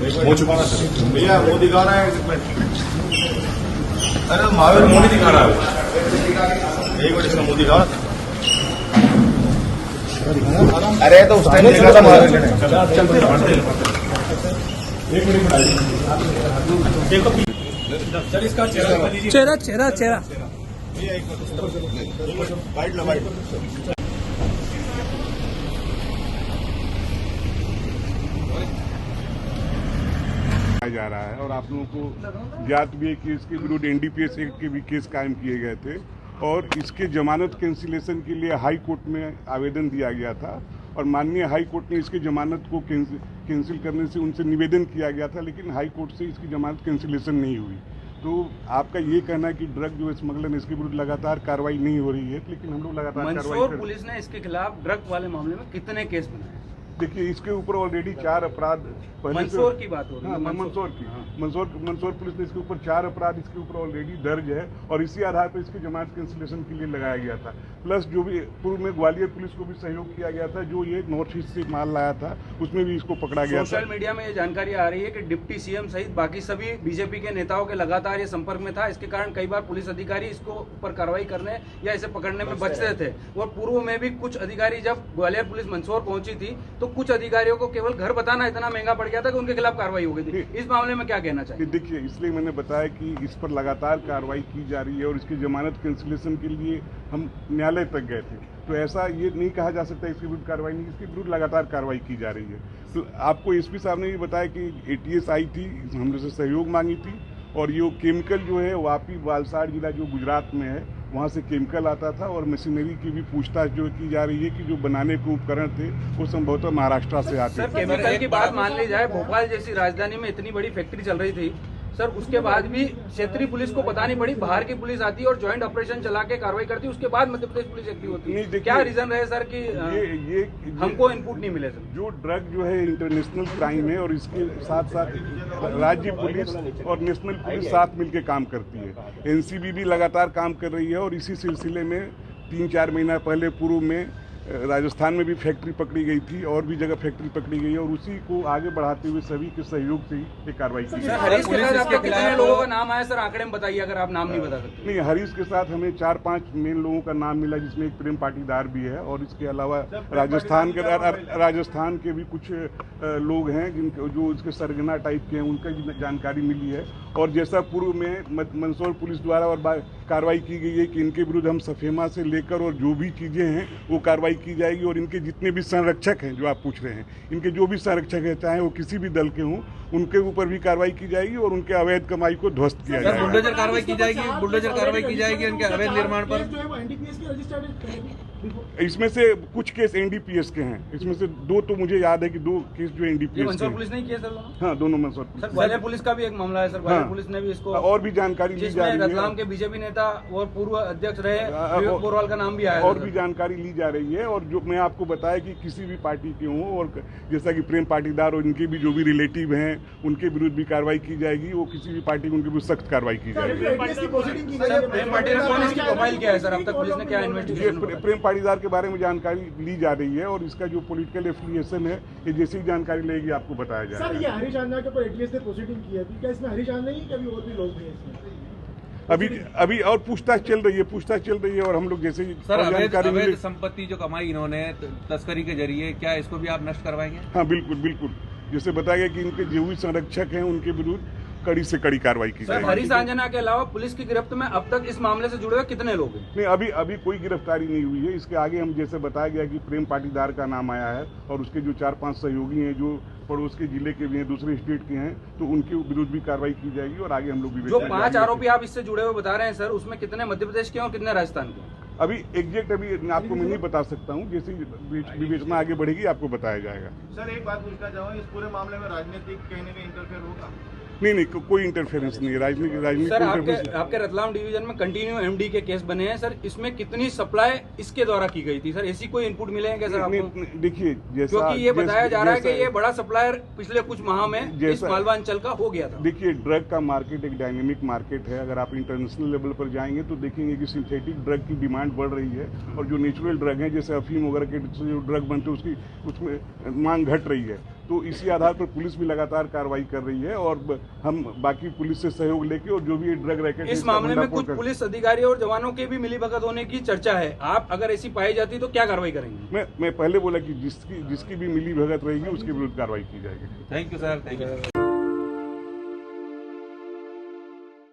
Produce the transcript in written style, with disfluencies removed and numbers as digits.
हो चुका ना सर। भैया वो दिखा रहा है अरे महावीर मोदी दिखा रहा है। एक मिनट इसका मुंह दिखा। अरे तो उस टाइम देखा था महावीर ने। एक मिनट देखो सर, इसका चेहरा चेहरा चेहरा भैया एक मिनट वाइट लो वाइट। जा रहा है और आप लोगों को ज्ञात भी है कि इसके विरुद्ध एनडीपीएस एक्ट के भी केस कायम किए गए थे और इसके जमानत कैंसिलेशन के लिए हाई कोर्ट में आवेदन दिया गया था और माननीय हाई कोर्ट ने इसकी जमानत को कैंसिल करने से उनसे निवेदन किया गया था, लेकिन हाई कोर्ट से इसकी जमानत कैंसिलेशन नहीं हुई। तो आपका ये कहना है कि ड्रग जो स्मगलर इसके विरुद्ध लगातार कार्रवाई नहीं हो रही है, लेकिन हम लोग लगातार मंदसौर पुलिस ने इसके खिलाफ ड्रग वाले मामले में कितने केस बनाए? देखिए, इसके ऊपर ऑलरेडी 4 अपराध मंदसौर की बात हो रही है। मंदसौर की मंदसौर पुलिस ने इसके ऊपर 4 अपराध इसके ऊपर ऑलरेडी दर्ज है और इसी आधार पर इसकी जमानत कैंसिलेशन के लिए लगाया गया था। प्लस जो भी पूर्व में ग्वालियर पुलिस को भी सहयोग किया गया था, जो ये नॉर्थ ईस्ट से माल लाया था, उसमें भी इसको पकड़ा गया था। सोशल मीडिया में ये जानकारी आ रही है कि डिप्टी सीएम सहित बाकी सभी बीजेपी के नेताओं के लगातार ये संपर्क में था। इसके कारण कई बार पुलिस अधिकारी इसको ऊपर कार्रवाई करने या इसे पकड़ने में बचते थे और पूर्व में भी कुछ अधिकारी, जब ग्वालियर पुलिस मंदसौर पहुंची थी तो कुछ अधिकारियों को केवल घर बताना इतना महंगा पड़ गया था कि उनके खिलाफ कार्रवाई हो गई थी। इस मामले में क्या कहना चाहिए? देखिए, इसलिए मैंने बताया कि इस पर लगातार कार्रवाई की जा रही है और इसकी जमानत कैंसिलेशन के लिए हम न्यायालय तक गए थे। तो ऐसा ये नहीं कहा जा सकता इसके विरुद्ध कार्रवाई नहीं, इसके विरुद्ध लगातार कार्रवाई की जा रही है। तो आपको एसपी साहब ने भी बताया कि एटीएस आई थी, हमने से सहयोग मांगी थी और ये केमिकल जो है वापी वालसाड़ जिला जो गुजरात में है वहाँ से केमिकल आता था और मशीनरी की भी पूछताछ जो की जा रही है कि जो बनाने के उपकरण थे वो संभवतः महाराष्ट्र से आते थे। केमिकल की बात मान ली जाए, भोपाल जैसी राजधानी में इतनी बड़ी फैक्ट्री चल रही थी सर, उसके बाद भी क्षेत्रीय पुलिस को पता नहीं पड़ी, बाहर की पुलिस आती है और ज्वाइंट ऑपरेशन चला के कार्रवाई करती है, उसके बाद मध्य प्रदेश पुलिस एक्टिव होती है। क्या रीजन रहे सर कि ये हमको इनपुट नहीं मिले सर? जो ड्रग जो है इंटरनेशनल क्राइम है और इसके साथ साथ राज्य पुलिस और नेशनल पुलिस साथ मिलकर काम करती है। एनसीबी भी लगातार काम कर रही है और इसी सिलसिले में 3-4 महीना पहले पूर्व में राजस्थान में भी फैक्ट्री पकड़ी गई थी और भी जगह फैक्ट्री पकड़ी गई है और उसी को आगे बढ़ाते हुए सभी के सहयोग से ये कार्रवाई की है। हरीश के साथ आपके कितने लोगों का नाम आया सर? आंकड़े में बताइए अगर आप नाम नहीं बता सकते। नहीं, हरीश के साथ हमें 4-5 मेन लोगों का नाम मिला, जिसमें एक प्रेम पाटीदार भी है और इसके अलावा राजस्थान के भी कुछ लोग हैं जिनके जो इसके सरगना टाइप के हैं, उनका भी जानकारी मिली है। और जैसा पूर्व में मंदसौर पुलिस द्वारा और कार्रवाई की गई है कि इनके विरुद्ध हम सफेमा से लेकर और जो भी चीजें हैं वो कार्रवाई की जाएगी और इनके जितने भी संरक्षक हैं जो आप पूछ रहे हैं, इनके जो भी संरक्षक हैं चाहे वो किसी भी दल के हों, उनके ऊपर भी कार्रवाई की जाएगी और उनके अवैध कमाई को ध्वस्त किया जाएगा। बुलडोजर कार्रवाई की जाएगी, बुलडोजर कार्रवाई की जाएगी उनके अवैध निर्माण पर। इसमें से कुछ केस एनडीपीएस के हैं, इसमें से 2 तो मुझे याद है कि 2 केस जो एनडीपीएस मंदसौर पुलिस नहीं किया सर? हाँ, दोनों मंदसौर सर। ग्वालियर पुलिस का भी एक मामला है सर, ग्वालियर पुलिस ने भी इसको और भी जानकारी ली जा रही है। रतलाम के बीजेपी नेता और पूर्व अध्यक्ष रहे विवेक बोरवाल का नाम भी आया और भी जानकारी ली जा रही है। और जो मैं आपको बताया कि किसी भी पार्टी के हों और जैसा कि प्रेम पाटीदार और इनके भी जो भी रिलेटिव हैं उनके विरुद्ध भी कार्रवाई की जाएगी, वो किसी भी पार्टी उनके विरुद्ध सख्त कार्रवाई की जाएगी। प्रेम पाटीदार कौन, इसकी प्रोफाइल क्या है सर? अब तक पुलिस ने क्या इन्वेस्टिगेशन? प्रेम पाटीदार के बारे में जानकारी ली जा रही है और इसका जो पॉलिटिकल एफिलिएशन है ये जैसी ही जानकारी लेगी आपको बताया जाएगा। सर, ये हरीश आंजना के ऊपर एटीएस ने प्रोसीडिंग की है, क्या इसमें हरीश आंजना ही कभी और भी लोग भी हैं इसमें? अभी और पूछताछ चल रही है और हम लोग जैसे सर अवैध संपत्ति जो कमाई इन्होंने तस्करी के जरिए, क्या इसको भी आप नष्ट करवाएंगे? हाँ, बिल्कुल। जैसे बताया गया कि इनके जो भी संरक्षक हैं उनके विरुद्ध कड़ी से कड़ी कार्रवाई की जाएगी। हरीश आंजना के अलावा पुलिस की गिरफ्त में अब तक इस मामले से जुड़े हुए कितने लोग हैं? नहीं, अभी कोई गिरफ्तारी नहीं हुई है। इसके आगे हम जैसे बताया गया कि प्रेम पाटीदार का नाम आया है और उसके जो 4-5 सहयोगी हैं जो पड़ोस के जिले के भी हैं, दूसरे स्टेट के हैं, तो उनके विरुद्ध भी कार्रवाई की जाएगी और आगे हम लोग भी। जो 5 आरोपी आप इससे जुड़े हुए बता रहे हैं सर, उसमें कितने मध्य प्रदेश के और कितने राजस्थान के? अभी एग्जैक्ट आपको मैं नहीं बता सकता हूँ, जैसे विवेचना आगे बढ़ेगी आपको बताया जाएगा। सर, एक बात पूछना चाहूँगा, इस पूरे मामले में राजनीतिक कहीं न कहीं इंटरफेयर होगा? नहीं, कोई इंटरफेरेंस नहीं है राजनीति। सर, आपके रतलाम डिवीजन में कंटिन्यू एमडी के केस बने हैं सर, इसमें कितनी सप्लाई इसके द्वारा की गई थी सर? ऐसी कोई इनपुट मिले हैं क्या सर आपको? देखिए, क्योंकि ये बताया जा रहा है कि ये बड़ा सप्लायर पिछले कुछ माह में इस मालवांचल का हो गया था। देखिए, ड्रग का मार्केट एक डायनेमिक मार्केट है। अगर आप इंटरनेशनल लेवल पर जाएंगे तो देखेंगे कि सिंथेटिक ड्रग की डिमांड बढ़ रही है और जो नेचुरल ड्रग है जैसे अफीम वगैरह के जो ड्रग बनते हैं उसमें मांग घट रही है। तो इसी आधार पर पुलिस भी लगातार कार्रवाई कर रही है और हम बाकी पुलिस से सहयोग लेके और जो भी ड्रग रैकेट इस मामले में कुछ पुलिस अधिकारी और जवानों के भी मिलीभगत होने की चर्चा है। आप अगर ऐसी पाई जाती तो क्या कार्रवाई करेंगे? मैं पहले बोला कि जिसकी भी मिली भगत रहेगी उसके विरुद्ध कार्रवाई की जाएगी। Thank you sir, thank you.